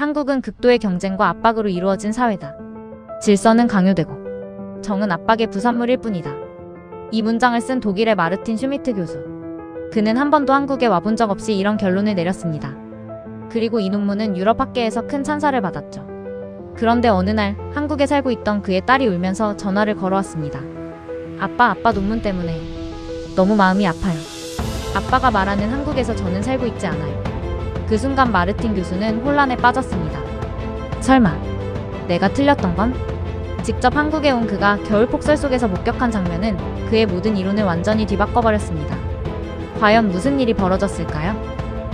한국은 극도의 경쟁과 압박으로 이루어진 사회다. 질서는 강요되고 정은 압박의 부산물일 뿐이다. 이 문장을 쓴 독일의 마르틴 슈미트 교수. 그는 한 번도 한국에 와본 적 없이 이런 결론을 내렸습니다. 그리고 이 논문은 유럽 학계에서 큰 찬사를 받았죠. 그런데 어느 날 한국에 살고 있던 그의 딸이 울면서 전화를 걸어왔습니다. 아빠 논문 때문에 너무 마음이 아파요. 아빠가 말하는 한국에서 저는 살고 있지 않아요. 그 순간 마르틴 교수는 혼란에 빠졌습니다. 설마 내가 틀렸던 건? 직접 한국에 온 그가 겨울 폭설 속에서 목격한 장면은 그의 모든 이론을 완전히 뒤바꿔버렸습니다. 과연 무슨 일이 벌어졌을까요?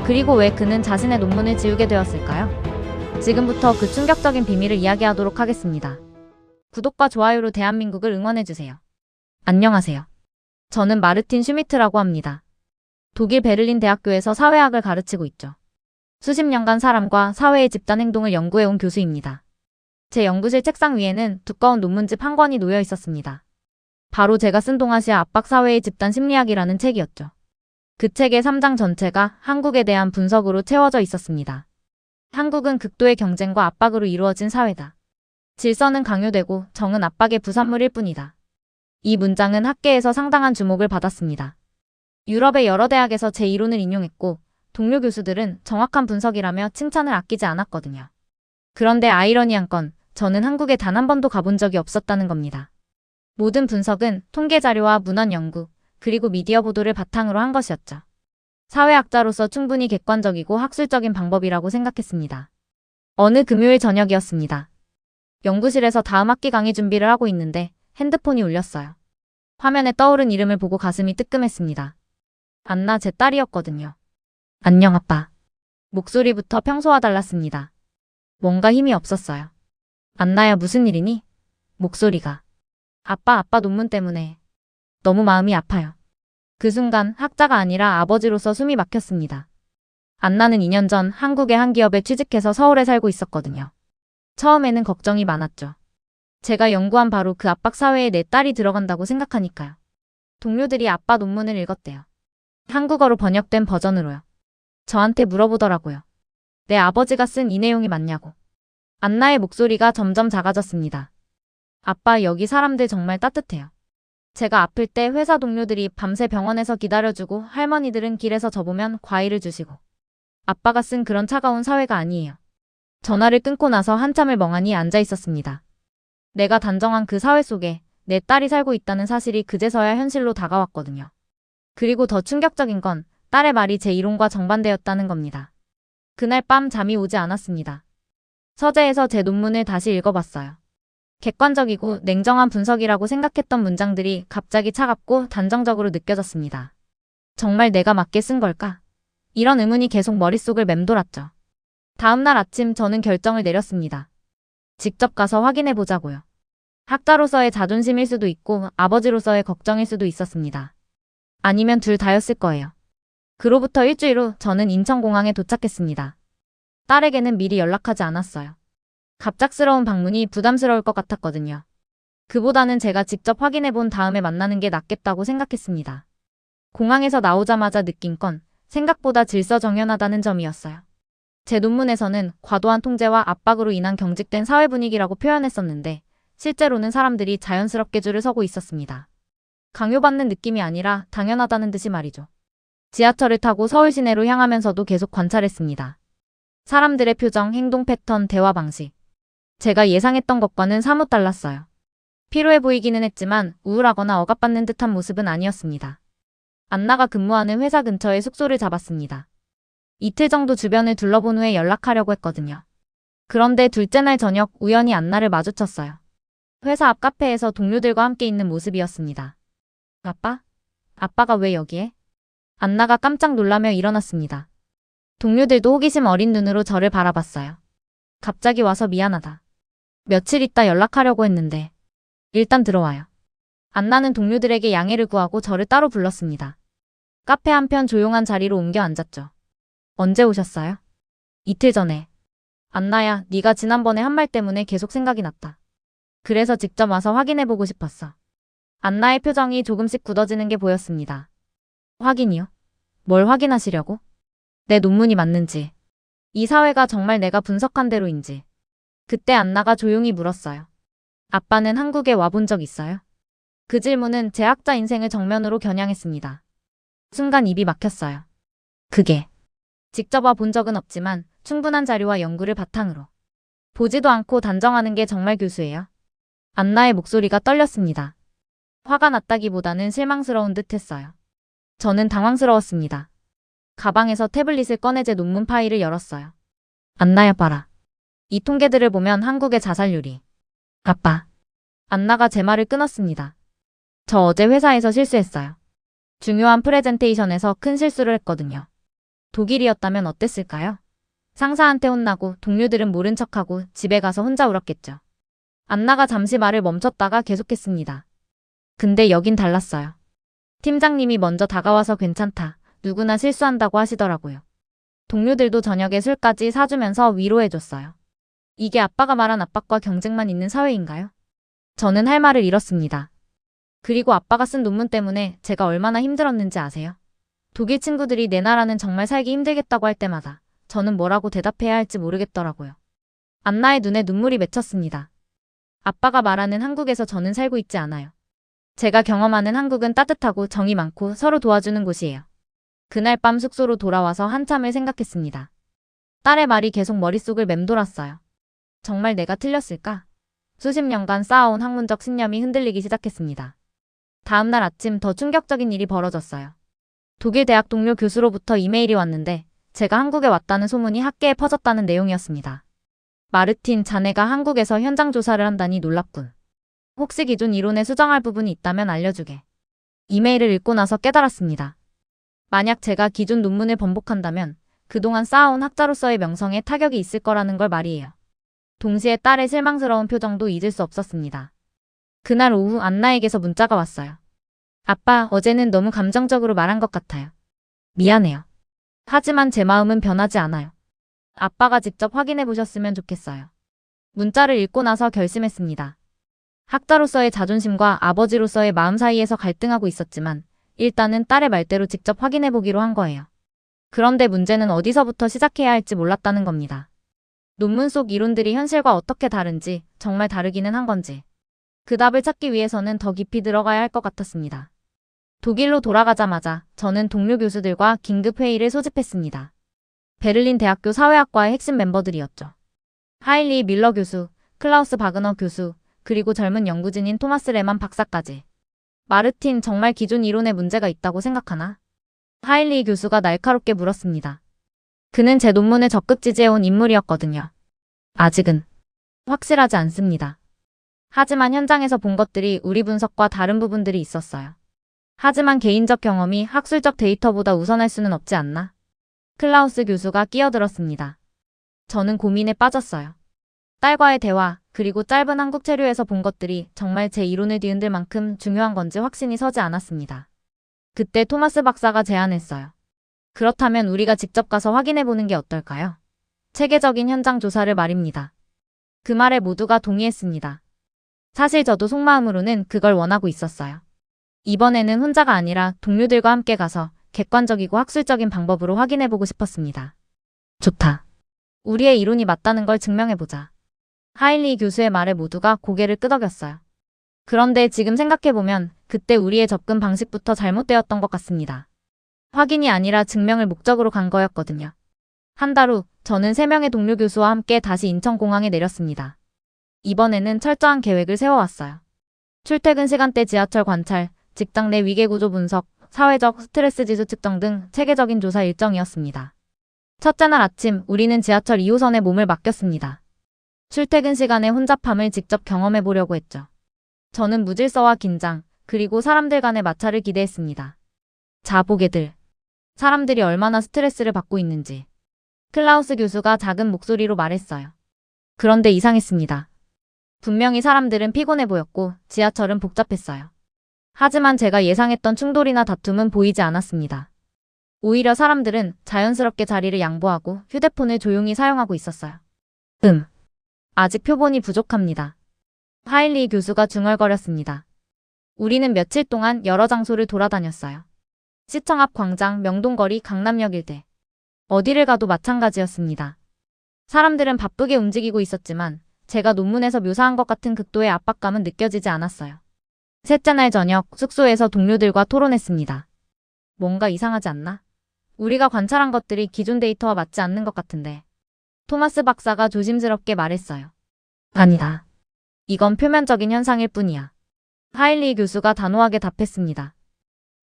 그리고 왜 그는 자신의 논문을 지우게 되었을까요? 지금부터 그 충격적인 비밀을 이야기하도록 하겠습니다. 구독과 좋아요로 대한민국을 응원해주세요. 안녕하세요. 저는 마르틴 슈미트라고 합니다. 독일 베를린 대학교에서 사회학을 가르치고 있죠. 수십 년간 사람과 사회의 집단 행동을 연구해온 교수입니다. 제 연구실 책상 위에는 두꺼운 논문집 한 권이 놓여 있었습니다. 바로 제가 쓴 동아시아 압박 사회의 집단 심리학이라는 책이었죠. 그 책의 3장 전체가 한국에 대한 분석으로 채워져 있었습니다. 한국은 극도의 경쟁과 압박으로 이루어진 사회다. 질서는 강요되고 정은 압박의 부산물일 뿐이다. 이 문장은 학계에서 상당한 주목을 받았습니다. 유럽의 여러 대학에서 제 이론을 인용했고 동료 교수들은 정확한 분석이라며 칭찬을 아끼지 않았거든요. 그런데 아이러니한 건 저는 한국에 단 한 번도 가본 적이 없었다는 겁니다. 모든 분석은 통계 자료와 문헌 연구, 그리고 미디어 보도를 바탕으로 한 것이었죠. 사회학자로서 충분히 객관적이고 학술적인 방법이라고 생각했습니다. 어느 금요일 저녁이었습니다. 연구실에서 다음 학기 강의 준비를 하고 있는데 핸드폰이 울렸어요. 화면에 떠오른 이름을 보고 가슴이 뜨끔했습니다. 안나, 제 딸이었거든요. 안녕 아빠. 목소리부터 평소와 달랐습니다. 뭔가 힘이 없었어요. 안나야, 무슨 일이니? 목소리가. 아빠 논문 때문에 너무 마음이 아파요. 그 순간 학자가 아니라 아버지로서 숨이 막혔습니다. 안나는 2년 전 한국의 한 기업에 취직해서 서울에 살고 있었거든요. 처음에는 걱정이 많았죠. 제가 연구한 바로 그 압박 사회에 내 딸이 들어간다고 생각하니까요. 동료들이 아빠 논문을 읽었대요. 한국어로 번역된 버전으로요. 저한테 물어보더라고요. 내 아버지가 쓴 이 내용이 맞냐고. 안나의 목소리가 점점 작아졌습니다. 아빠, 여기 사람들 정말 따뜻해요. 제가 아플 때 회사 동료들이 밤새 병원에서 기다려주고 할머니들은 길에서 저보면 과일을 주시고. 아빠가 쓴 그런 차가운 사회가 아니에요. 전화를 끊고 나서 한참을 멍하니 앉아 있었습니다. 내가 단정한 그 사회 속에 내 딸이 살고 있다는 사실이 그제서야 현실로 다가왔거든요. 그리고 더 충격적인 건 딸의 말이 제 이론과 정반대였다는 겁니다. 그날 밤 잠이 오지 않았습니다. 서재에서 제 논문을 다시 읽어봤어요. 객관적이고 냉정한 분석이라고 생각했던 문장들이 갑자기 차갑고 단정적으로 느껴졌습니다. 정말 내가 맞게 쓴 걸까? 이런 의문이 계속 머릿속을 맴돌았죠. 다음날 아침 저는 결정을 내렸습니다. 직접 가서 확인해보자고요. 학자로서의 자존심일 수도 있고 아버지로서의 걱정일 수도 있었습니다. 아니면 둘 다였을 거예요. 그로부터 일주일 후 저는 인천공항에 도착했습니다. 딸에게는 미리 연락하지 않았어요. 갑작스러운 방문이 부담스러울 것 같았거든요. 그보다는 제가 직접 확인해본 다음에 만나는 게 낫겠다고 생각했습니다. 공항에서 나오자마자 느낀 건 생각보다 질서정연하다는 점이었어요. 제 논문에서는 과도한 통제와 압박으로 인한 경직된 사회 분위기라고 표현했었는데 실제로는 사람들이 자연스럽게 줄을 서고 있었습니다. 강요받는 느낌이 아니라 당연하다는 듯이 말이죠. 지하철을 타고 서울 시내로 향하면서도 계속 관찰했습니다. 사람들의 표정, 행동 패턴, 대화 방식. 제가 예상했던 것과는 사뭇 달랐어요. 피로해 보이기는 했지만 우울하거나 억압받는 듯한 모습은 아니었습니다. 안나가 근무하는 회사 근처에 숙소를 잡았습니다. 이틀 정도 주변을 둘러본 후에 연락하려고 했거든요. 그런데 둘째 날 저녁 우연히 안나를 마주쳤어요. 회사 앞 카페에서 동료들과 함께 있는 모습이었습니다. 아빠? 아빠가 왜 여기에? 안나가 깜짝 놀라며 일어났습니다. 동료들도 호기심 어린 눈으로 저를 바라봤어요. 갑자기 와서 미안하다. 며칠 있다 연락하려고 했는데. 일단 들어와요. 안나는 동료들에게 양해를 구하고 저를 따로 불렀습니다. 카페 한편 조용한 자리로 옮겨 앉았죠. 언제 오셨어요? 이틀 전에. 안나야, 네가 지난번에 한 말 때문에 계속 생각이 났다. 그래서 직접 와서 확인해보고 싶었어. 안나의 표정이 조금씩 굳어지는 게 보였습니다. 확인이요? 뭘 확인하시려고? 내 논문이 맞는지. 이 사회가 정말 내가 분석한 대로인지. 그때 안나가 조용히 물었어요. 아빠는 한국에 와본 적 있어요? 그 질문은 제 학자 인생을 정면으로 겨냥했습니다. 순간 입이 막혔어요. 그게 직접 와본 적은 없지만 충분한 자료와 연구를 바탕으로 보지도 않고 단정하는 게 정말 교수예요. 안나의 목소리가 떨렸습니다. 화가 났다기보다는 실망스러운 듯 했어요. 저는 당황스러웠습니다. 가방에서 태블릿을 꺼내 제 논문 파일을 열었어요. 안나야 봐라. 이 통계들을 보면 한국의 자살률이. 아빠. 안나가 제 말을 끊었습니다. 저 어제 회사에서 실수했어요. 중요한 프레젠테이션에서 큰 실수를 했거든요. 독일이었다면 어땠을까요? 상사한테 혼나고 동료들은 모른 척하고 집에 가서 혼자 울었겠죠. 안나가 잠시 말을 멈췄다가 계속했습니다. 근데 여긴 달랐어요. 팀장님이 먼저 다가와서 괜찮다. 누구나 실수한다고 하시더라고요. 동료들도 저녁에 술까지 사주면서 위로해줬어요. 이게 아빠가 말한 압박과 경쟁만 있는 사회인가요? 저는 할 말을 잃었습니다. 그리고 아빠가 쓴 논문 때문에 제가 얼마나 힘들었는지 아세요? 독일 친구들이 내 나라는 정말 살기 힘들겠다고 할 때마다 저는 뭐라고 대답해야 할지 모르겠더라고요. 안나의 눈에 눈물이 맺혔습니다. 아빠가 말하는 한국에서 저는 살고 있지 않아요. 제가 경험하는 한국은 따뜻하고 정이 많고 서로 도와주는 곳이에요. 그날 밤 숙소로 돌아와서 한참을 생각했습니다. 딸의 말이 계속 머릿속을 맴돌았어요. 정말 내가 틀렸을까? 수십 년간 쌓아온 학문적 신념이 흔들리기 시작했습니다. 다음 날 아침 더 충격적인 일이 벌어졌어요. 독일 대학 동료 교수로부터 이메일이 왔는데 제가 한국에 왔다는 소문이 학계에 퍼졌다는 내용이었습니다. 마르틴, 자네가 한국에서 현장 조사를 한다니 놀랍군. 혹시 기존 이론에 수정할 부분이 있다면 알려주게. 이메일을 읽고 나서 깨달았습니다. 만약 제가 기존 논문을 번복한다면 그동안 쌓아온 학자로서의 명성에 타격이 있을 거라는 걸 말이에요. 동시에 딸의 실망스러운 표정도 잊을 수 없었습니다. 그날 오후 안나에게서 문자가 왔어요. 아빠, 어제는 너무 감정적으로 말한 것 같아요. 미안해요. 하지만 제 마음은 변하지 않아요. 아빠가 직접 확인해 보셨으면 좋겠어요. 문자를 읽고 나서 결심했습니다. 학자로서의 자존심과 아버지로서의 마음 사이에서 갈등하고 있었지만 일단은 딸의 말대로 직접 확인해 보기로 한 거예요. 그런데 문제는 어디서부터 시작해야 할지 몰랐다는 겁니다. 논문 속 이론들이 현실과 어떻게 다른지, 정말 다르기는 한 건지. 그 답을 찾기 위해서는 더 깊이 들어가야 할 것 같았습니다. 독일로 돌아가자마자 저는 동료 교수들과 긴급 회의를 소집했습니다. 베를린 대학교 사회학과의 핵심 멤버들이었죠. 하일리 밀러 교수, 클라우스 바그너 교수, 그리고 젊은 연구진인 토마스 레만 박사까지. 마르틴, 정말 기존 이론에 문제가 있다고 생각하나? 하일리 교수가 날카롭게 물었습니다. 그는 제 논문을 적극 지지해온 인물이었거든요. 아직은 확실하지 않습니다. 하지만 현장에서 본 것들이 우리 분석과 다른 부분들이 있었어요. 하지만 개인적 경험이 학술적 데이터보다 우선할 수는 없지 않나? 클라우스 교수가 끼어들었습니다. 저는 고민에 빠졌어요. 딸과의 대화, 그리고 짧은 한국 체류에서 본 것들이 정말 제 이론을 뒤흔들 만큼 중요한 건지 확신이 서지 않았습니다. 그때 토마스 박사가 제안했어요. 그렇다면 우리가 직접 가서 확인해 보는 게 어떨까요? 체계적인 현장 조사를 말입니다. 그 말에 모두가 동의했습니다. 사실 저도 속마음으로는 그걸 원하고 있었어요. 이번에는 혼자가 아니라 동료들과 함께 가서 객관적이고 학술적인 방법으로 확인해보고 싶었습니다. 좋다. 우리의 이론이 맞다는 걸 증명해보자. 하일리 교수의 말에 모두가 고개를 끄덕였어요. 그런데 지금 생각해보면 그때 우리의 접근 방식부터 잘못되었던 것 같습니다. 확인이 아니라 증명을 목적으로 간 거였거든요. 한 달 후 저는 3명의 동료 교수와 함께 다시 인천공항에 내렸습니다. 이번에는 철저한 계획을 세워왔어요. 출퇴근 시간대 지하철 관찰, 직장 내 위계구조 분석, 사회적 스트레스 지수 측정 등 체계적인 조사 일정이었습니다. 첫째 날 아침 우리는 지하철 2호선에 몸을 맡겼습니다. 출퇴근 시간에 혼잡함을 직접 경험해 보려고 했죠. 저는 무질서와 긴장, 그리고 사람들 간의 마찰을 기대했습니다. 자, 보게들. 사람들이 얼마나 스트레스를 받고 있는지. 클라우스 교수가 작은 목소리로 말했어요. 그런데 이상했습니다. 분명히 사람들은 피곤해 보였고 지하철은 복잡했어요. 하지만 제가 예상했던 충돌이나 다툼은 보이지 않았습니다. 오히려 사람들은 자연스럽게 자리를 양보하고 휴대폰을 조용히 사용하고 있었어요. 아직 표본이 부족합니다. 하일리 교수가 중얼거렸습니다. 우리는 며칠 동안 여러 장소를 돌아다녔어요. 시청 앞 광장, 명동거리, 강남역 일대. 어디를 가도 마찬가지였습니다. 사람들은 바쁘게 움직이고 있었지만 제가 논문에서 묘사한 것 같은 극도의 압박감은 느껴지지 않았어요. 셋째 날 저녁 숙소에서 동료들과 토론했습니다. 뭔가 이상하지 않나? 우리가 관찰한 것들이 기존 데이터와 맞지 않는 것 같은데. 토마스 박사가 조심스럽게 말했어요. 아니다. 이건 표면적인 현상일 뿐이야. 하일리 교수가 단호하게 답했습니다.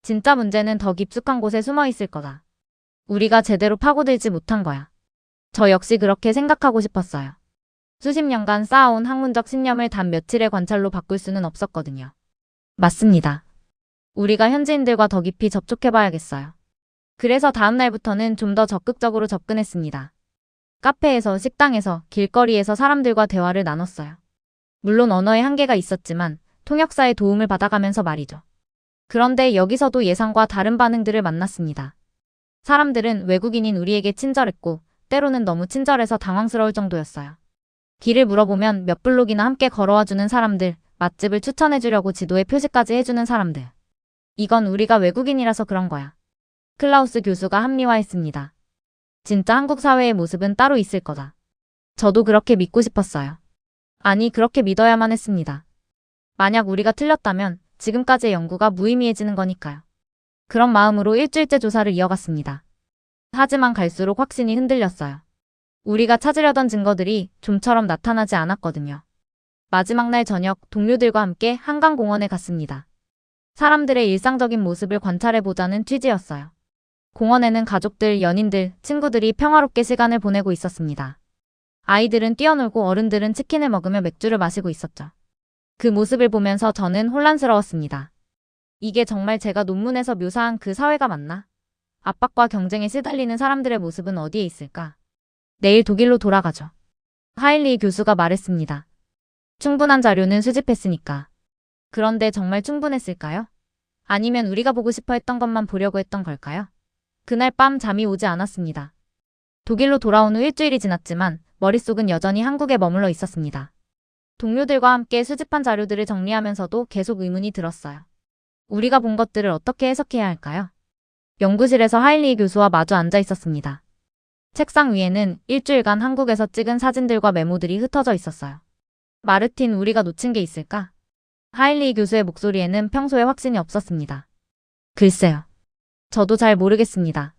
진짜 문제는 더 깊숙한 곳에 숨어 있을 거다. 우리가 제대로 파고들지 못한 거야. 저 역시 그렇게 생각하고 싶었어요. 수십 년간 쌓아온 학문적 신념을 단 며칠의 관찰로 바꿀 수는 없었거든요. 맞습니다. 우리가 현지인들과 더 깊이 접촉해봐야겠어요. 그래서 다음 날부터는 좀 더 적극적으로 접근했습니다. 카페에서, 식당에서, 길거리에서 사람들과 대화를 나눴어요. 물론 언어의 한계가 있었지만 통역사의 도움을 받아가면서 말이죠. 그런데 여기서도 예상과 다른 반응들을 만났습니다. 사람들은 외국인인 우리에게 친절했고 때로는 너무 친절해서 당황스러울 정도였어요. 길을 물어보면 몇 블록이나 함께 걸어와주는 사람들, 맛집을 추천해주려고 지도에 표시까지 해주는 사람들. 이건 우리가 외국인이라서 그런 거야. 클라우스 교수가 합리화했습니다. 진짜 한국 사회의 모습은 따로 있을 거다. 저도 그렇게 믿고 싶었어요. 아니, 그렇게 믿어야만 했습니다. 만약 우리가 틀렸다면 지금까지의 연구가 무의미해지는 거니까요. 그런 마음으로 일주일째 조사를 이어갔습니다. 하지만 갈수록 확신이 흔들렸어요. 우리가 찾으려던 증거들이 좀처럼 나타나지 않았거든요. 마지막 날 저녁 동료들과 함께 한강공원에 갔습니다. 사람들의 일상적인 모습을 관찰해보자는 취지였어요. 공원에는 가족들, 연인들, 친구들이 평화롭게 시간을 보내고 있었습니다. 아이들은 뛰어놀고 어른들은 치킨을 먹으며 맥주를 마시고 있었죠. 그 모습을 보면서 저는 혼란스러웠습니다. 이게 정말 제가 논문에서 묘사한 그 사회가 맞나? 압박과 경쟁에 시달리는 사람들의 모습은 어디에 있을까? 내일 독일로 돌아가죠. 하일리 교수가 말했습니다. 충분한 자료는 수집했으니까. 그런데 정말 충분했을까요? 아니면 우리가 보고 싶어 했던 것만 보려고 했던 걸까요? 그날 밤 잠이 오지 않았습니다. 독일로 돌아온 후 일주일이 지났지만 머릿속은 여전히 한국에 머물러 있었습니다. 동료들과 함께 수집한 자료들을 정리하면서도 계속 의문이 들었어요. 우리가 본 것들을 어떻게 해석해야 할까요? 연구실에서 하일리 교수와 마주 앉아 있었습니다. 책상 위에는 일주일간 한국에서 찍은 사진들과 메모들이 흩어져 있었어요. 마르틴, 우리가 놓친 게 있을까? 하일리 교수의 목소리에는 평소에 확신이 없었습니다. 글쎄요. 저도 잘 모르겠습니다.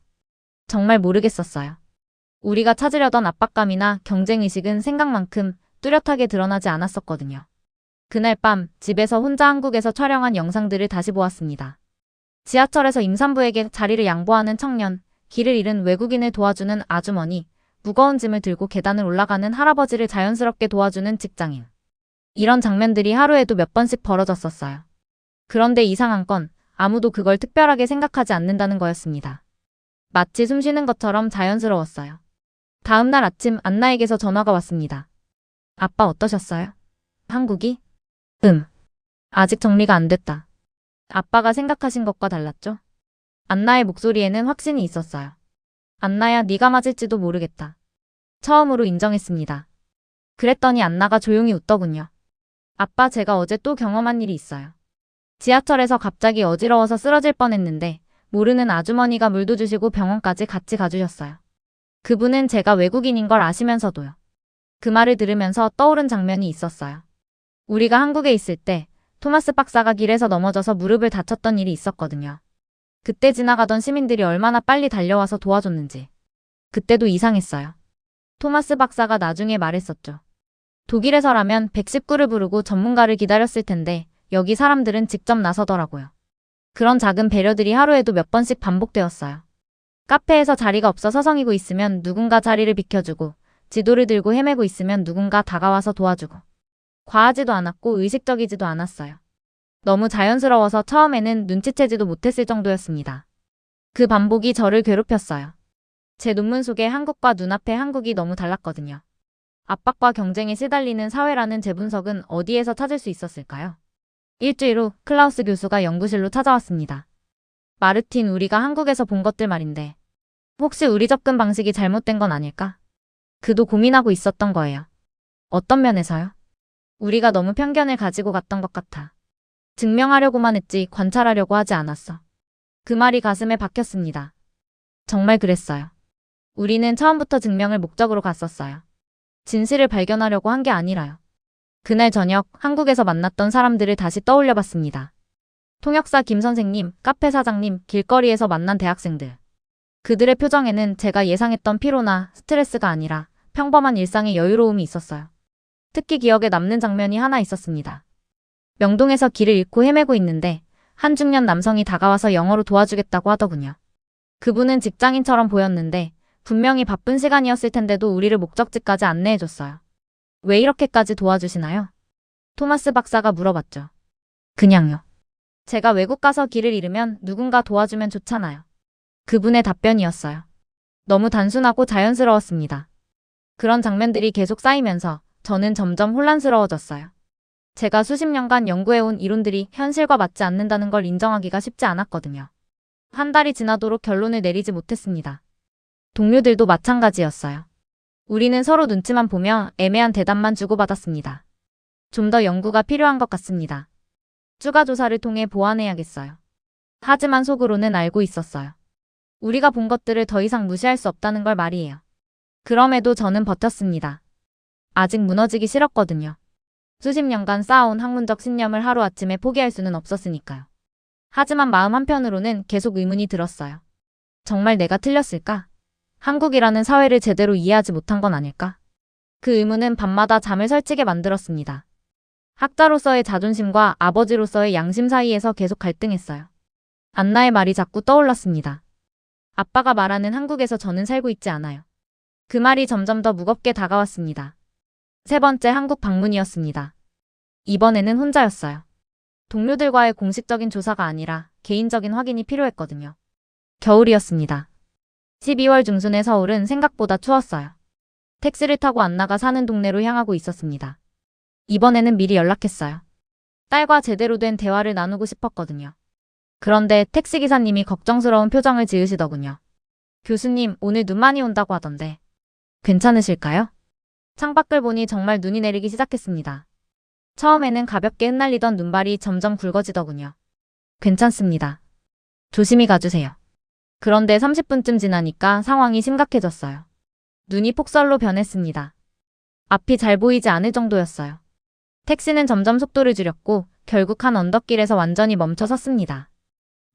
정말 모르겠었어요. 우리가 찾으려던 압박감이나 경쟁의식은 생각만큼 뚜렷하게 드러나지 않았었거든요. 그날 밤 집에서 혼자 한국에서 촬영한 영상들을 다시 보았습니다. 지하철에서 임산부에게 자리를 양보하는 청년, 길을 잃은 외국인을 도와주는 아주머니, 무거운 짐을 들고 계단을 올라가는 할아버지를 자연스럽게 도와주는 직장인. 이런 장면들이 하루에도 몇 번씩 벌어졌었어요. 그런데 이상한 건 아무도 그걸 특별하게 생각하지 않는다는 거였습니다. 마치 숨 쉬는 것처럼 자연스러웠어요. 다음 날 아침 안나에게서 전화가 왔습니다. 아빠 어떠셨어요? 한국이? 아직 정리가 안 됐다. 아빠가 생각하신 것과 달랐죠? 안나의 목소리에는 확신이 있었어요. 안나야, 네가 맞을지도 모르겠다. 처음으로 인정했습니다. 그랬더니 안나가 조용히 웃더군요. 아빠, 제가 어제 또 경험한 일이 있어요. 지하철에서 갑자기 어지러워서 쓰러질 뻔했는데 모르는 아주머니가 물도 주시고 병원까지 같이 가주셨어요. 그분은 제가 외국인인 걸 아시면서도요. 그 말을 들으면서 떠오른 장면이 있었어요. 우리가 한국에 있을 때 토마스 박사가 길에서 넘어져서 무릎을 다쳤던 일이 있었거든요. 그때 지나가던 시민들이 얼마나 빨리 달려와서 도와줬는지. 그때도 이상했어요. 토마스 박사가 나중에 말했었죠. 독일에서라면 119를 부르고 전문가를 기다렸을 텐데 여기 사람들은 직접 나서더라고요. 그런 작은 배려들이 하루에도 몇 번씩 반복되었어요. 카페에서 자리가 없어 서성이고 있으면 누군가 자리를 비켜주고, 지도를 들고 헤매고 있으면 누군가 다가와서 도와주고. 과하지도 않았고 의식적이지도 않았어요. 너무 자연스러워서 처음에는 눈치채지도 못했을 정도였습니다. 그 반복이 저를 괴롭혔어요. 제 논문 속에 한국과 눈앞의 한국이 너무 달랐거든요. 압박과 경쟁에 시달리는 사회라는 재분석은 어디에서 찾을 수 있었을까요? 일주일 후 클라우스 교수가 연구실로 찾아왔습니다. 마르틴, 우리가 한국에서 본 것들 말인데 혹시 우리 접근 방식이 잘못된 건 아닐까? 그도 고민하고 있었던 거예요. 어떤 면에서요? 우리가 너무 편견을 가지고 갔던 것 같아. 증명하려고만 했지 관찰하려고 하지 않았어. 그 말이 가슴에 박혔습니다. 정말 그랬어요. 우리는 처음부터 증명을 목적으로 갔었어요. 진실을 발견하려고 한 게 아니라요. 그날 저녁 한국에서 만났던 사람들을 다시 떠올려 봤습니다. 통역사 김 선생님, 카페 사장님, 길거리에서 만난 대학생들. 그들의 표정에는 제가 예상했던 피로나 스트레스가 아니라 평범한 일상의 여유로움이 있었어요. 특히 기억에 남는 장면이 하나 있었습니다. 명동에서 길을 잃고 헤매고 있는데 한 중년 남성이 다가와서 영어로 도와주겠다고 하더군요. 그분은 직장인처럼 보였는데 분명히 바쁜 시간이었을 텐데도 우리를 목적지까지 안내해줬어요. 왜 이렇게까지 도와주시나요? 토마스 박사가 물어봤죠. 그냥요. 제가 외국 가서 길을 잃으면 누군가 도와주면 좋잖아요. 그분의 답변이었어요. 너무 단순하고 자연스러웠습니다. 그런 장면들이 계속 쌓이면서 저는 점점 혼란스러워졌어요. 제가 수십 년간 연구해온 이론들이 현실과 맞지 않는다는 걸 인정하기가 쉽지 않았거든요. 한 달이 지나도록 결론을 내리지 못했습니다. 동료들도 마찬가지였어요. 우리는 서로 눈치만 보며 애매한 대답만 주고받았습니다. 좀 더 연구가 필요한 것 같습니다. 추가 조사를 통해 보완해야겠어요. 하지만 속으로는 알고 있었어요. 우리가 본 것들을 더 이상 무시할 수 없다는 걸 말이에요. 그럼에도 저는 버텼습니다. 아직 무너지기 싫었거든요. 수십 년간 쌓아온 학문적 신념을 하루아침에 포기할 수는 없었으니까요. 하지만 마음 한편으로는 계속 의문이 들었어요. 정말 내가 틀렸을까? 한국이라는 사회를 제대로 이해하지 못한 건 아닐까? 그 의문은 밤마다 잠을 설치게 만들었습니다. 학자로서의 자존심과 아버지로서의 양심 사이에서 계속 갈등했어요. 안나의 말이 자꾸 떠올랐습니다. 아빠가 말하는 한국에서 저는 살고 있지 않아요. 그 말이 점점 더 무겁게 다가왔습니다. 세 번째 한국 방문이었습니다. 이번에는 혼자였어요. 동료들과의 공식적인 조사가 아니라 개인적인 확인이 필요했거든요. 겨울이었습니다. 12월 중순의 서울은 생각보다 추웠어요. 택시를 타고 안나가 사는 동네로 향하고 있었습니다. 이번에는 미리 연락했어요. 딸과 제대로 된 대화를 나누고 싶었거든요. 그런데 택시기사님이 걱정스러운 표정을 지으시더군요. 교수님, 오늘 눈 많이 온다고 하던데. 괜찮으실까요? 창밖을 보니 정말 눈이 내리기 시작했습니다. 처음에는 가볍게 흩날리던 눈발이 점점 굵어지더군요. 괜찮습니다. 조심히 가주세요. 그런데 30분쯤 지나니까 상황이 심각해졌어요. 눈이 폭설로 변했습니다. 앞이 잘 보이지 않을 정도였어요. 택시는 점점 속도를 줄였고 결국 한 언덕길에서 완전히 멈춰 섰습니다.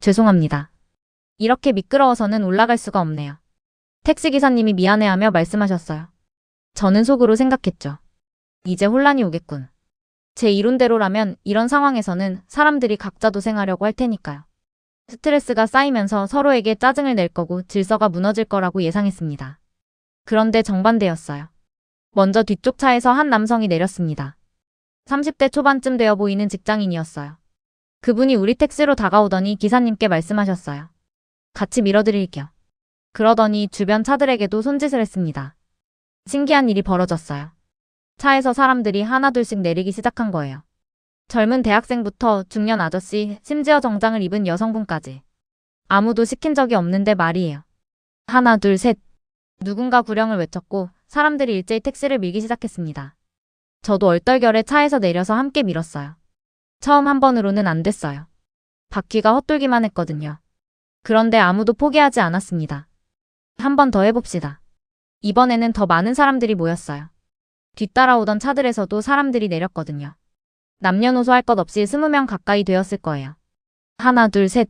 죄송합니다. 이렇게 미끄러워서는 올라갈 수가 없네요. 택시기사님이 미안해하며 말씀하셨어요. 저는 속으로 생각했죠. 이제 혼란이 오겠군. 제 이론대로라면 이런 상황에서는 사람들이 각자 도생하려고 할 테니까요. 스트레스가 쌓이면서 서로에게 짜증을 낼 거고 질서가 무너질 거라고 예상했습니다. 그런데 정반대였어요. 먼저 뒤쪽 차에서 한 남성이 내렸습니다. 30대 초반쯤 되어 보이는 직장인이었어요. 그분이 우리 택시로 다가오더니 기사님께 말씀하셨어요. 같이 밀어드릴게요. 그러더니 주변 차들에게도 손짓을 했습니다. 신기한 일이 벌어졌어요. 차에서 사람들이 하나둘씩 내리기 시작한 거예요. 젊은 대학생부터 중년 아저씨, 심지어 정장을 입은 여성분까지. 아무도 시킨 적이 없는데 말이에요. 하나, 둘, 셋. 누군가 구령을 외쳤고 사람들이 일제히 택시를 밀기 시작했습니다. 저도 얼떨결에 차에서 내려서 함께 밀었어요. 처음 한 번으로는 안 됐어요. 바퀴가 헛돌기만 했거든요. 그런데 아무도 포기하지 않았습니다. 한 번 더 해봅시다. 이번에는 더 많은 사람들이 모였어요. 뒤따라오던 차들에서도 사람들이 내렸거든요. 남녀노소 할 것 없이 20명 가까이 되었을 거예요. 하나, 둘, 셋.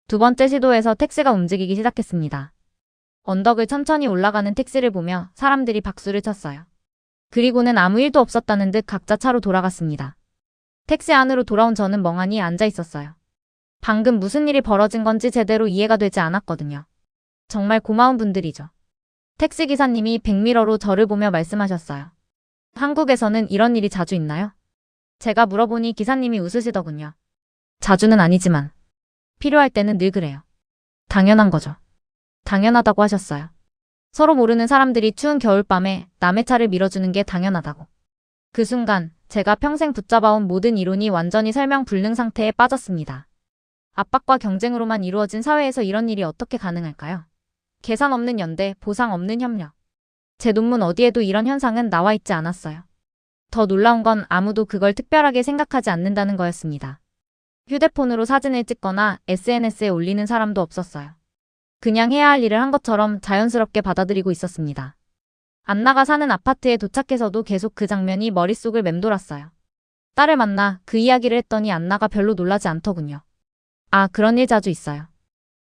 두 번째 시도에서 택시가 움직이기 시작했습니다. 언덕을 천천히 올라가는 택시를 보며 사람들이 박수를 쳤어요. 그리고는 아무 일도 없었다는 듯 각자 차로 돌아갔습니다. 택시 안으로 돌아온 저는 멍하니 앉아 있었어요. 방금 무슨 일이 벌어진 건지 제대로 이해가 되지 않았거든요. 정말 고마운 분들이죠. 택시기사님이 백미러로 저를 보며 말씀하셨어요. 한국에서는 이런 일이 자주 있나요? 제가 물어보니 기사님이 웃으시더군요. 자주는 아니지만 필요할 때는 늘 그래요. 당연한 거죠. 당연하다고 하셨어요. 서로 모르는 사람들이 추운 겨울밤에 남의 차를 밀어주는 게 당연하다고. 그 순간 제가 평생 붙잡아온 모든 이론이 완전히 설명 불능 상태에 빠졌습니다. 압박과 경쟁으로만 이루어진 사회에서 이런 일이 어떻게 가능할까요? 계산 없는 연대, 보상 없는 협력. 제 논문 어디에도 이런 현상은 나와 있지 않았어요. 더 놀라운 건 아무도 그걸 특별하게 생각하지 않는다는 거였습니다. 휴대폰으로 사진을 찍거나 SNS에 올리는 사람도 없었어요. 그냥 해야 할 일을 한 것처럼 자연스럽게 받아들이고 있었습니다. 안나가 사는 아파트에 도착해서도 계속 그 장면이 머릿속을 맴돌았어요. 딸을 만나 그 이야기를 했더니 안나가 별로 놀라지 않더군요. 아, 그런 일 자주 있어요.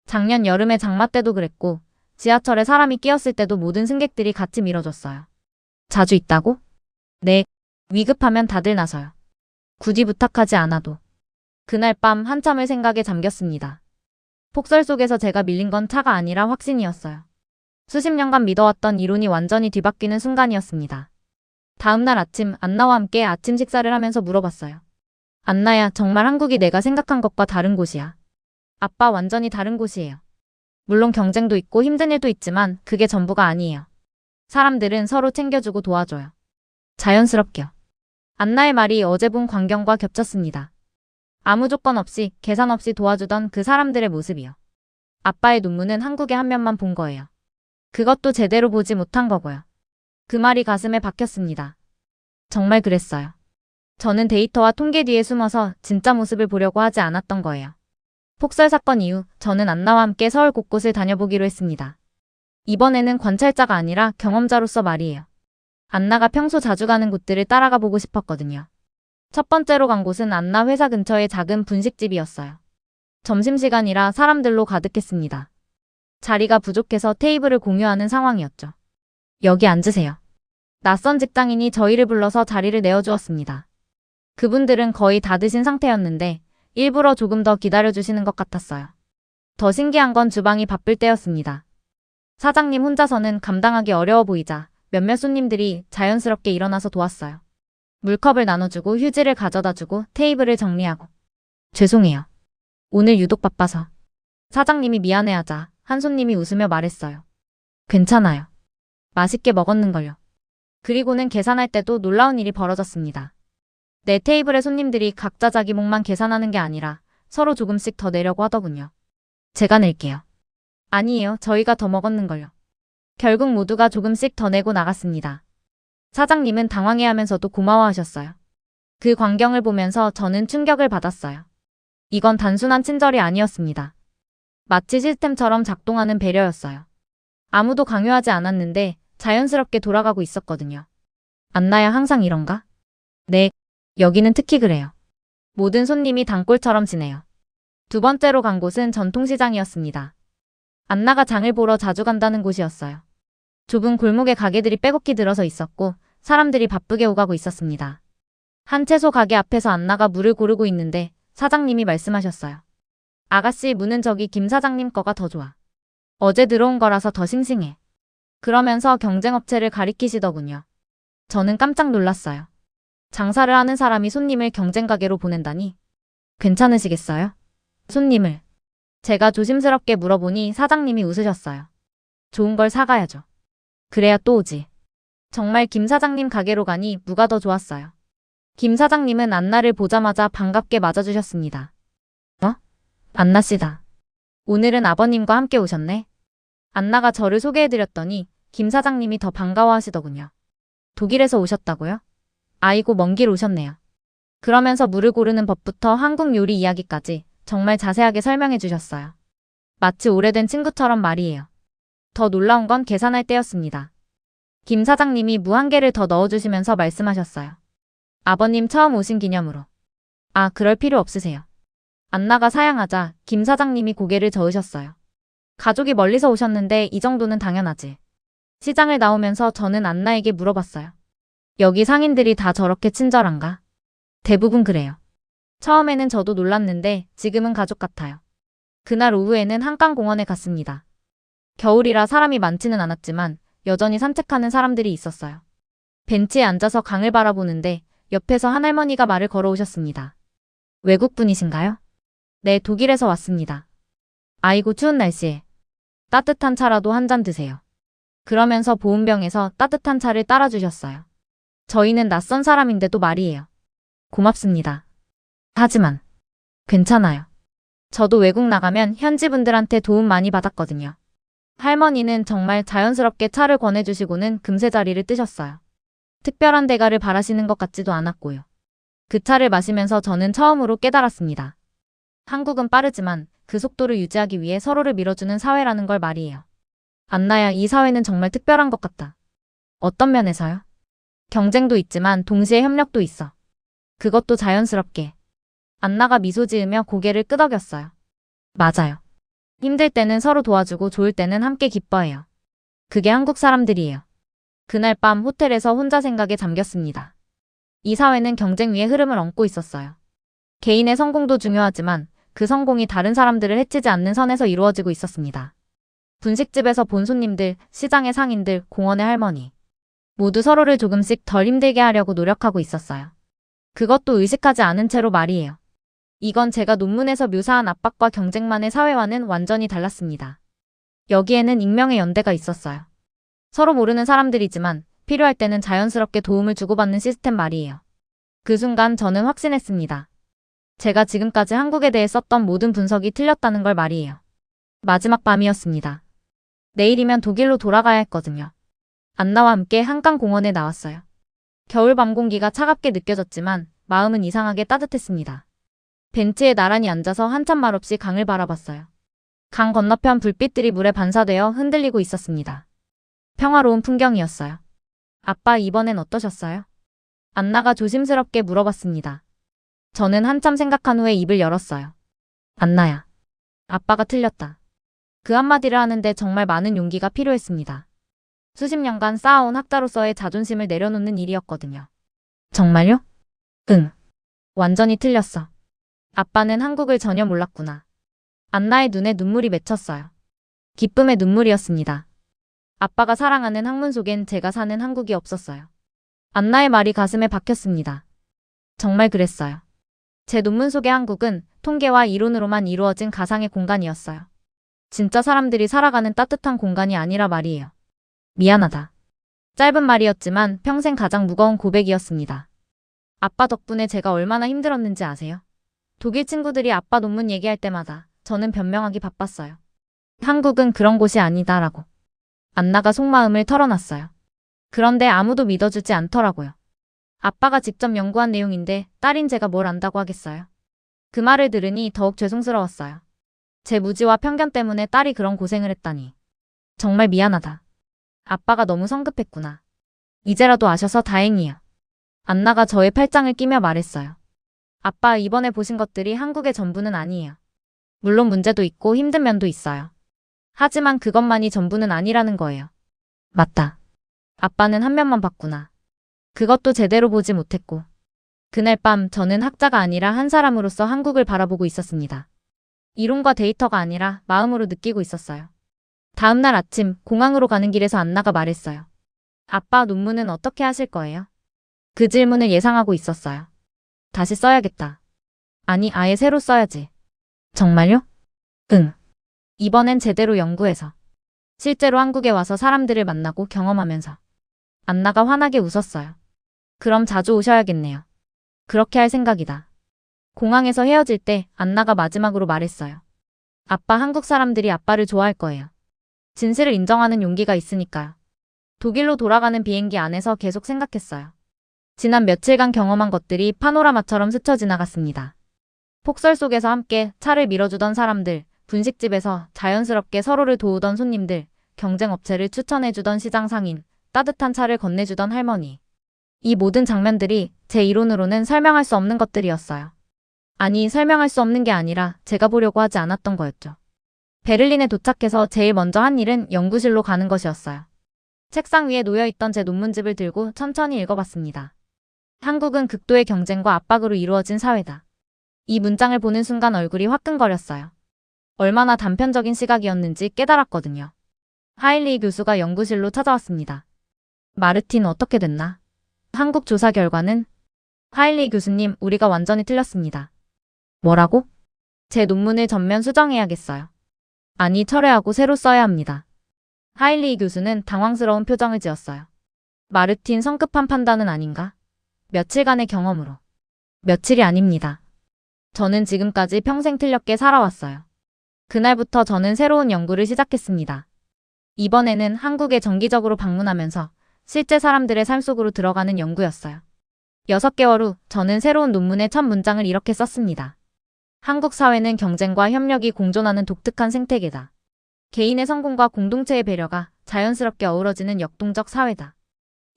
작년 여름에 장마 때도 그랬고 지하철에 사람이 끼었을 때도 모든 승객들이 같이 밀어줬어요. 자주 있다고? 네. 위급하면 다들 나서요. 굳이 부탁하지 않아도. 그날 밤 한참을 생각에 잠겼습니다. 폭설 속에서 제가 밀린 건 차가 아니라 확신이었어요. 수십 년간 믿어왔던 이론이 완전히 뒤바뀌는 순간이었습니다. 다음 날 아침 안나와 함께 아침 식사를 하면서 물어봤어요. 안나야, 정말 한국이 내가 생각한 것과 다른 곳이야. 아빠, 완전히 다른 곳이에요. 물론 경쟁도 있고 힘든 일도 있지만 그게 전부가 아니에요. 사람들은 서로 챙겨주고 도와줘요. 자연스럽게요. 안나의 말이 어제 본 광경과 겹쳤습니다. 아무 조건 없이 계산 없이 도와주던 그 사람들의 모습이요. 아빠의 눈물은 한국의 한 면만 본 거예요. 그것도 제대로 보지 못한 거고요. 그 말이 가슴에 박혔습니다. 정말 그랬어요. 저는 데이터와 통계 뒤에 숨어서 진짜 모습을 보려고 하지 않았던 거예요. 폭설 사건 이후 저는 안나와 함께 서울 곳곳을 다녀보기로 했습니다. 이번에는 관찰자가 아니라 경험자로서 말이에요. 안나가 평소 자주 가는 곳들을 따라가 보고 싶었거든요. 첫 번째로 간 곳은 안나 회사 근처의 작은 분식집이었어요. 점심시간이라 사람들로 가득했습니다. 자리가 부족해서 테이블을 공유하는 상황이었죠. 여기 앉으세요. 낯선 직장인이 저희를 불러서 자리를 내어주었습니다. 그분들은 거의 다 드신 상태였는데 일부러 조금 더 기다려주시는 것 같았어요. 더 신기한 건 주방이 바쁠 때였습니다. 사장님 혼자서는 감당하기 어려워 보이자 몇몇 손님들이 자연스럽게 일어나서 도왔어요. 물컵을 나눠주고 휴지를 가져다주고 테이블을 정리하고. 죄송해요. 오늘 유독 바빠서. 사장님이 미안해하자 한 손님이 웃으며 말했어요. 괜찮아요. 맛있게 먹었는걸요. 그리고는 계산할 때도 놀라운 일이 벌어졌습니다. 내 테이블의 손님들이 각자 자기 몫만 계산하는 게 아니라 서로 조금씩 더 내려고 하더군요. 제가 낼게요. 아니에요. 저희가 더 먹었는걸요. 결국 모두가 조금씩 더 내고 나갔습니다. 사장님은 당황해하면서도 고마워하셨어요. 그 광경을 보면서 저는 충격을 받았어요. 이건 단순한 친절이 아니었습니다. 마치 시스템처럼 작동하는 배려였어요. 아무도 강요하지 않았는데 자연스럽게 돌아가고 있었거든요. 안나야, 항상 이런가? 네, 여기는 특히 그래요. 모든 손님이 단골처럼 지내요. 두 번째로 간 곳은 전통시장이었습니다. 안나가 장을 보러 자주 간다는 곳이었어요. 좁은 골목에 가게들이 빼곡히 들어서 있었고 사람들이 바쁘게 오가고 있었습니다. 한 채소 가게 앞에서 안나가 물을 고르고 있는데 사장님이 말씀하셨어요. 아가씨, 무는 저기 김 사장님 거가 더 좋아. 어제 들어온 거라서 더 싱싱해. 그러면서 경쟁업체를 가리키시더군요. 저는 깜짝 놀랐어요. 장사를 하는 사람이 손님을 경쟁가게로 보낸다니. 괜찮으시겠어요? 손님을. 제가 조심스럽게 물어보니 사장님이 웃으셨어요. 좋은 걸 사가야죠. 그래야 또 오지. 정말 김 사장님 가게로 가니 무가 더 좋았어요. 김 사장님은 안나를 보자마자 반갑게 맞아주셨습니다. 안나씨다. 오늘은 아버님과 함께 오셨네. 안나가 저를 소개해드렸더니 김 사장님이 더 반가워하시더군요. 독일에서 오셨다고요? 아이고, 먼 길 오셨네요. 그러면서 물을 고르는 법부터 한국 요리 이야기까지 정말 자세하게 설명해 주셨어요. 마치 오래된 친구처럼 말이에요. 더 놀라운 건 계산할 때였습니다. 김 사장님이 무 한 개를 더 넣어주시면서 말씀하셨어요. 아버님 처음 오신 기념으로. 아, 그럴 필요 없으세요. 안나가 사양하자 김 사장님이 고개를 저으셨어요. 가족이 멀리서 오셨는데 이 정도는 당연하지. 시장을 나오면서 저는 안나에게 물어봤어요. 여기 상인들이 다 저렇게 친절한가? 대부분 그래요. 처음에는 저도 놀랐는데 지금은 가족 같아요. 그날 오후에는 한강공원에 갔습니다. 겨울이라 사람이 많지는 않았지만 여전히 산책하는 사람들이 있었어요. 벤치에 앉아서 강을 바라보는데 옆에서 한 할머니가 말을 걸어오셨습니다. 외국분이신가요? 네, 독일에서 왔습니다. 아이고, 추운 날씨에. 따뜻한 차라도 한 잔 드세요. 그러면서 보온병에서 따뜻한 차를 따라주셨어요. 저희는 낯선 사람인데도 말이에요. 고맙습니다. 하지만 괜찮아요. 저도 외국 나가면 현지 분들한테 도움 많이 받았거든요. 할머니는 정말 자연스럽게 차를 권해주시고는 금세 자리를 뜨셨어요. 특별한 대가를 바라시는 것 같지도 않았고요. 그 차를 마시면서 저는 처음으로 깨달았습니다. 한국은 빠르지만 그 속도를 유지하기 위해 서로를 밀어주는 사회라는 걸 말이에요. 안나야, 이 사회는 정말 특별한 것 같다. 어떤 면에서요? 경쟁도 있지만 동시에 협력도 있어. 그것도 자연스럽게. 안나가 미소 지으며 고개를 끄덕였어요. 맞아요. 힘들 때는 서로 도와주고 좋을 때는 함께 기뻐해요. 그게 한국 사람들이에요. 그날 밤 호텔에서 혼자 생각에 잠겼습니다. 이 사회는 경쟁 위의 흐름을 얹고 있었어요. 개인의 성공도 중요하지만 그 성공이 다른 사람들을 해치지 않는 선에서 이루어지고 있었습니다. 분식집에서 본 손님들, 시장의 상인들, 공원의 할머니. 모두 서로를 조금씩 덜 힘들게 하려고 노력하고 있었어요. 그것도 의식하지 않은 채로 말이에요. 이건 제가 논문에서 묘사한 압박과 경쟁만의 사회와는 완전히 달랐습니다. 여기에는 익명의 연대가 있었어요. 서로 모르는 사람들이지만 필요할 때는 자연스럽게 도움을 주고받는 시스템 말이에요. 그 순간 저는 확신했습니다. 제가 지금까지 한국에 대해 썼던 모든 분석이 틀렸다는 걸 말이에요. 마지막 밤이었습니다. 내일이면 독일로 돌아가야 했거든요. 안나와 함께 한강공원에 나왔어요. 겨울 밤 공기가 차갑게 느껴졌지만 마음은 이상하게 따뜻했습니다. 벤치에 나란히 앉아서 한참 말없이 강을 바라봤어요. 강 건너편 불빛들이 물에 반사되어 흔들리고 있었습니다. 평화로운 풍경이었어요. 아빠 이번엔 어떠셨어요? 안나가 조심스럽게 물어봤습니다. 저는 한참 생각한 후에 입을 열었어요. 안나야. 아빠가 틀렸다. 그 한마디를 하는데 정말 많은 용기가 필요했습니다. 수십 년간 쌓아온 학자로서의 자존심을 내려놓는 일이었거든요. 정말요? 응. 완전히 틀렸어. 아빠는 한국을 전혀 몰랐구나. 안나의 눈에 눈물이 맺혔어요. 기쁨의 눈물이었습니다. 아빠가 사랑하는 학문 속엔 제가 사는 한국이 없었어요. 안나의 말이 가슴에 박혔습니다. 정말 그랬어요. 제 논문 속의 한국은 통계와 이론으로만 이루어진 가상의 공간이었어요. 진짜 사람들이 살아가는 따뜻한 공간이 아니라 말이에요. 미안하다. 짧은 말이었지만 평생 가장 무거운 고백이었습니다. 아빠 덕분에 제가 얼마나 힘들었는지 아세요? 독일 친구들이 아빠 논문 얘기할 때마다 저는 변명하기 바빴어요. 한국은 그런 곳이 아니다라고. 안나가 속마음을 털어놨어요. 그런데 아무도 믿어주지 않더라고요. 아빠가 직접 연구한 내용인데 딸인 제가 뭘 안다고 하겠어요. 그 말을 들으니 더욱 죄송스러웠어요. 제 무지와 편견 때문에 딸이 그런 고생을 했다니. 정말 미안하다. 아빠가 너무 성급했구나. 이제라도 아셔서 다행이에요. 안나가 저의 팔짱을 끼며 말했어요. 아빠 이번에 보신 것들이 한국의 전부는 아니에요. 물론 문제도 있고 힘든 면도 있어요. 하지만 그것만이 전부는 아니라는 거예요. 맞다. 아빠는 한 면만 봤구나. 그것도 제대로 보지 못했고. 그날 밤 저는 학자가 아니라 한 사람으로서 한국을 바라보고 있었습니다. 이론과 데이터가 아니라 마음으로 느끼고 있었어요. 다음 날 아침 공항으로 가는 길에서 안나가 말했어요. 아빠 논문은 어떻게 하실 거예요? 그 질문을 예상하고 있었어요. 다시 써야겠다. 아니 아예 새로 써야지. 정말요? 응. 이번엔 제대로 연구해서. 실제로 한국에 와서 사람들을 만나고 경험하면서. 안나가 환하게 웃었어요. 그럼 자주 오셔야겠네요. 그렇게 할 생각이다. 공항에서 헤어질 때 안나가 마지막으로 말했어요. 아빠 한국 사람들이 아빠를 좋아할 거예요. 진실을 인정하는 용기가 있으니까요. 독일로 돌아가는 비행기 안에서 계속 생각했어요. 지난 며칠간 경험한 것들이 파노라마처럼 스쳐 지나갔습니다. 폭설 속에서 함께 차를 밀어주던 사람들, 분식집에서 자연스럽게 서로를 도우던 손님들, 경쟁업체를 추천해주던 시장 상인, 따뜻한 차를 건네주던 할머니. 이 모든 장면들이 제 이론으로는 설명할 수 없는 것들이었어요. 아니, 설명할 수 없는 게 아니라 제가 보려고 하지 않았던 거였죠. 베를린에 도착해서 제일 먼저 한 일은 연구실로 가는 것이었어요. 책상 위에 놓여있던 제 논문집을 들고 천천히 읽어봤습니다. 한국은 극도의 경쟁과 압박으로 이루어진 사회다. 이 문장을 보는 순간 얼굴이 화끈거렸어요. 얼마나 단편적인 시각이었는지 깨달았거든요. 하일리 교수가 연구실로 찾아왔습니다. 마르틴 어떻게 됐나? 한국 조사 결과는? 하일리 교수님, 우리가 완전히 틀렸습니다. 뭐라고? 제 논문을 전면 수정해야겠어요. 아니, 철회하고 새로 써야 합니다. 하일리 교수는 당황스러운 표정을 지었어요. 마르틴 성급한 판단은 아닌가? 며칠간의 경험으로. 며칠이 아닙니다. 저는 지금까지 평생 틀렸게 살아왔어요. 그날부터 저는 새로운 연구를 시작했습니다. 이번에는 한국에 정기적으로 방문하면서 실제 사람들의 삶 속으로 들어가는 연구였어요. 6개월 후 저는 새로운 논문의 첫 문장을 이렇게 썼습니다. 한국 사회는 경쟁과 협력이 공존하는 독특한 생태계다. 개인의 성공과 공동체의 배려가 자연스럽게 어우러지는 역동적 사회다.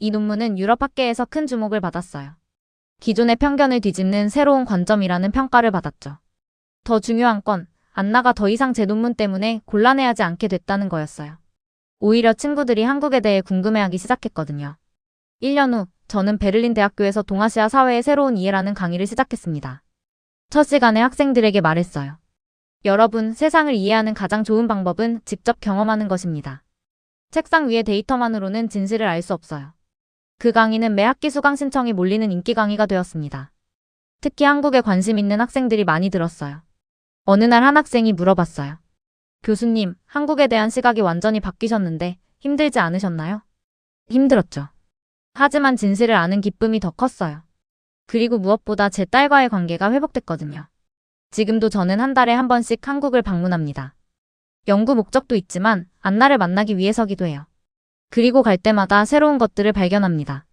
이 논문은 유럽 학계에서 큰 주목을 받았어요. 기존의 편견을 뒤집는 새로운 관점이라는 평가를 받았죠. 더 중요한 건 안나가 더 이상 제 논문 때문에 곤란해하지 않게 됐다는 거였어요. 오히려 친구들이 한국에 대해 궁금해하기 시작했거든요. 1년 후 저는 베를린 대학교에서 동아시아 사회의 새로운 이해라는 강의를 시작했습니다. 첫 시간에 학생들에게 말했어요. 여러분, 세상을 이해하는 가장 좋은 방법은 직접 경험하는 것입니다. 책상 위의 데이터만으로는 진실을 알 수 없어요. 그 강의는 매 학기 수강 신청이 몰리는 인기 강의가 되었습니다. 특히 한국에 관심 있는 학생들이 많이 들었어요. 어느 날 한 학생이 물어봤어요. 교수님, 한국에 대한 시각이 완전히 바뀌셨는데 힘들지 않으셨나요? 힘들었죠. 하지만 진실을 아는 기쁨이 더 컸어요. 그리고 무엇보다 제 딸과의 관계가 회복됐거든요. 지금도 저는 한 달에 한 번씩 한국을 방문합니다. 연구 목적도 있지만 안나를 만나기 위해서기도 해요. 그리고 갈 때마다 새로운 것들을 발견합니다.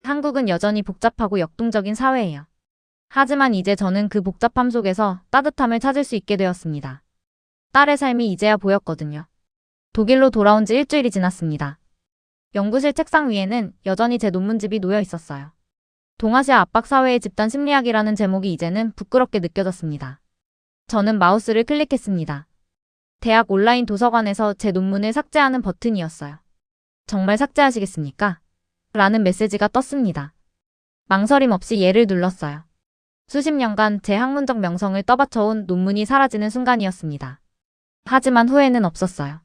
한국은 여전히 복잡하고 역동적인 사회예요. 하지만 이제 저는 그 복잡함 속에서 따뜻함을 찾을 수 있게 되었습니다. 딸의 삶이 이제야 보였거든요. 독일로 돌아온 지 일주일이 지났습니다. 연구실 책상 위에는 여전히 제 논문집이 놓여 있었어요. 동아시아 압박 사회의 집단 심리학이라는 제목이 이제는 부끄럽게 느껴졌습니다. 저는 마우스를 클릭했습니다. 대학 온라인 도서관에서 제 논문을 삭제하는 버튼이었어요. 정말 삭제하시겠습니까? 라는 메시지가 떴습니다. 망설임 없이 예를 눌렀어요. 수십 년간 제 학문적 명성을 떠받쳐온 논문이 사라지는 순간이었습니다. 하지만 후회는 없었어요.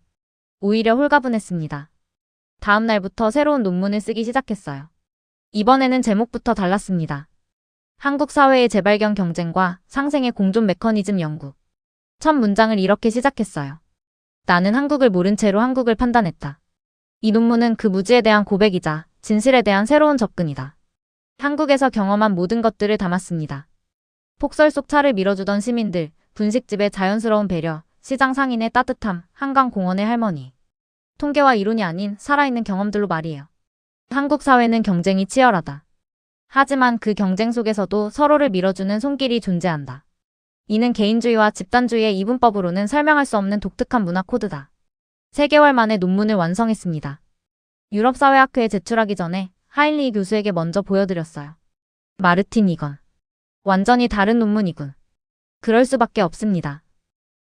오히려 홀가분했습니다. 다음 날부터 새로운 논문을 쓰기 시작했어요. 이번에는 제목부터 달랐습니다. 한국 사회의 재발견 경쟁과 상생의 공존 메커니즘 연구. 첫 문장을 이렇게 시작했어요. 나는 한국을 모른 채로 한국을 판단했다. 이 논문은 그 무지에 대한 고백이자 진실에 대한 새로운 접근이다. 한국에서 경험한 모든 것들을 담았습니다. 폭설 속 차를 밀어주던 시민들, 분식집의 자연스러운 배려, 시장 상인의 따뜻함, 한강 공원의 할머니. 통계와 이론이 아닌 살아있는 경험들로 말이에요. 한국 사회는 경쟁이 치열하다. 하지만 그 경쟁 속에서도 서로를 밀어주는 손길이 존재한다. 이는 개인주의와 집단주의의 이분법으로는 설명할 수 없는 독특한 문화 코드다. 3개월 만에 논문을 완성했습니다. 유럽사회학회에 제출하기 전에 하인리 교수에게 먼저 보여드렸어요. 마르틴 이건. 완전히 다른 논문이군. 그럴 수밖에 없습니다.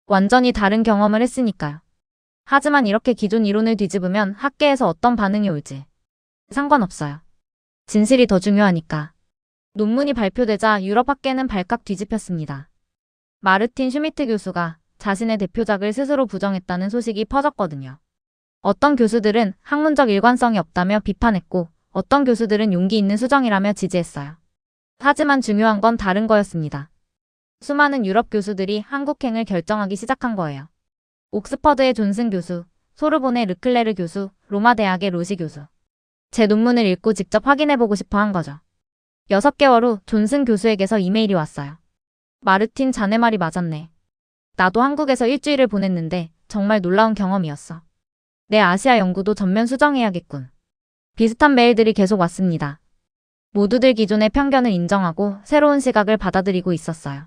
완전히 다른 경험을 했으니까요. 하지만 이렇게 기존 이론을 뒤집으면 학계에서 어떤 반응이 올지 상관없어요. 진실이 더 중요하니까. 논문이 발표되자 유럽 학계는 발칵 뒤집혔습니다. 마르틴 슈미트 교수가 자신의 대표작을 스스로 부정했다는 소식이 퍼졌거든요. 어떤 교수들은 학문적 일관성이 없다며 비판했고 어떤 교수들은 용기 있는 수정이라며 지지했어요. 하지만 중요한 건 다른 거였습니다. 수많은 유럽 교수들이 한국행을 결정하기 시작한 거예요. 옥스퍼드의 존슨 교수, 소르본의 르클레르 교수, 로마 대학의 로시 교수. 제 논문을 읽고 직접 확인해보고 싶어 한 거죠. 6개월 후 존슨 교수에게서 이메일이 왔어요. 마르틴, 자네 말이 맞았네. 나도 한국에서 일주일을 보냈는데 정말 놀라운 경험이었어. 내 아시아 연구도 전면 수정해야겠군. 비슷한 메일들이 계속 왔습니다. 모두들 기존의 편견을 인정하고 새로운 시각을 받아들이고 있었어요.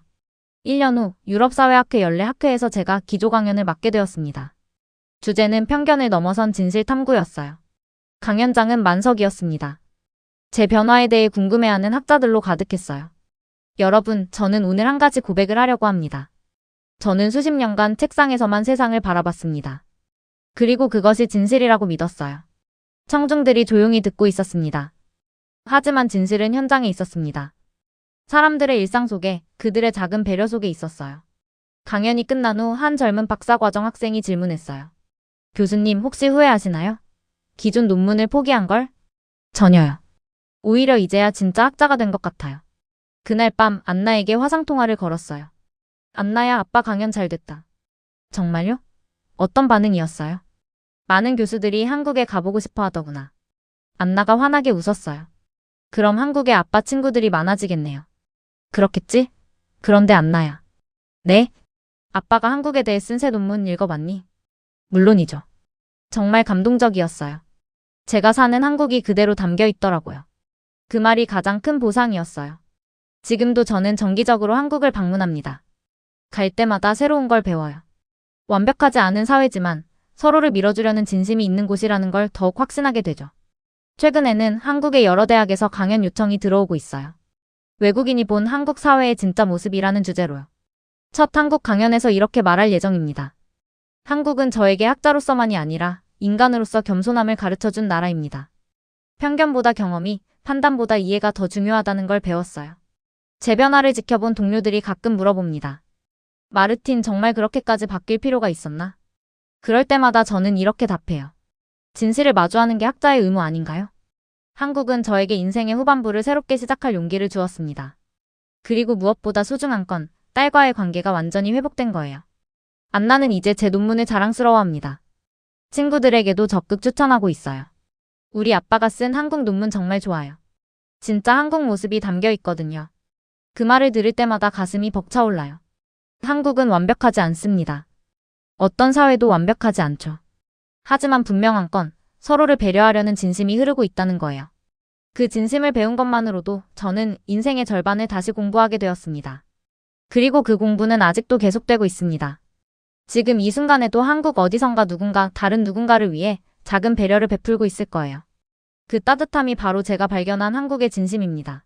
1년 후 유럽사회학회 연례 학회에서 제가 기조 강연을 맡게 되었습니다. 주제는 편견을 넘어선 진실 탐구였어요. 강연장은 만석이었습니다. 제 변화에 대해 궁금해하는 학자들로 가득했어요. 여러분, 저는 오늘 한 가지 고백을 하려고 합니다. 저는 수십 년간 책상에서만 세상을 바라봤습니다. 그리고 그것이 진실이라고 믿었어요. 청중들이 조용히 듣고 있었습니다. 하지만 진실은 현장에 있었습니다. 사람들의 일상 속에, 그들의 작은 배려 속에 있었어요. 강연이 끝난 후 한 젊은 박사과정 학생이 질문했어요. 교수님, 혹시 후회하시나요? 기존 논문을 포기한 걸? 전혀요. 오히려 이제야 진짜 학자가 된 것 같아요. 그날 밤 안나에게 화상통화를 걸었어요. 안나야, 아빠 강연 잘 됐다. 정말요? 어떤 반응이었어요? 많은 교수들이 한국에 가보고 싶어 하더구나. 안나가 환하게 웃었어요. 그럼 한국에 아빠 친구들이 많아지겠네요. 그렇겠지? 그런데 안나야. 네? 아빠가 한국에 대해 쓴 새 논문 읽어봤니? 물론이죠. 정말 감동적이었어요. 제가 사는 한국이 그대로 담겨 있더라고요. 그 말이 가장 큰 보상이었어요. 지금도 저는 정기적으로 한국을 방문합니다. 갈 때마다 새로운 걸 배워요. 완벽하지 않은 사회지만 서로를 밀어주려는 진심이 있는 곳이라는 걸 더욱 확신하게 되죠. 최근에는 한국의 여러 대학에서 강연 요청이 들어오고 있어요. 외국인이 본 한국 사회의 진짜 모습이라는 주제로요. 첫 한국 강연에서 이렇게 말할 예정입니다. 한국은 저에게 학자로서만이 아니라 인간으로서 겸손함을 가르쳐준 나라입니다. 편견보다 경험이, 판단보다 이해가 더 중요하다는 걸 배웠어요. 제 변화를 지켜본 동료들이 가끔 물어봅니다. 마르틴, 정말 그렇게까지 바뀔 필요가 있었나? 그럴 때마다 저는 이렇게 답해요. 진실을 마주하는 게 학자의 의무 아닌가요? 한국은 저에게 인생의 후반부를 새롭게 시작할 용기를 주었습니다. 그리고 무엇보다 소중한 건 딸과의 관계가 완전히 회복된 거예요. 안나는 이제 제 논문을 자랑스러워합니다. 친구들에게도 적극 추천하고 있어요. 우리 아빠가 쓴 한국 논문 정말 좋아요. 진짜 한국 모습이 담겨 있거든요. 그 말을 들을 때마다 가슴이 벅차올라요. 한국은 완벽하지 않습니다. 어떤 사회도 완벽하지 않죠. 하지만 분명한 건 서로를 배려하려는 진심이 흐르고 있다는 거예요. 그 진심을 배운 것만으로도 저는 인생의 절반을 다시 공부하게 되었습니다. 그리고 그 공부는 아직도 계속되고 있습니다. 지금 이 순간에도 한국 어디선가 누군가 다른 누군가를 위해 작은 배려를 베풀고 있을 거예요. 그 따뜻함이 바로 제가 발견한 한국의 진심입니다.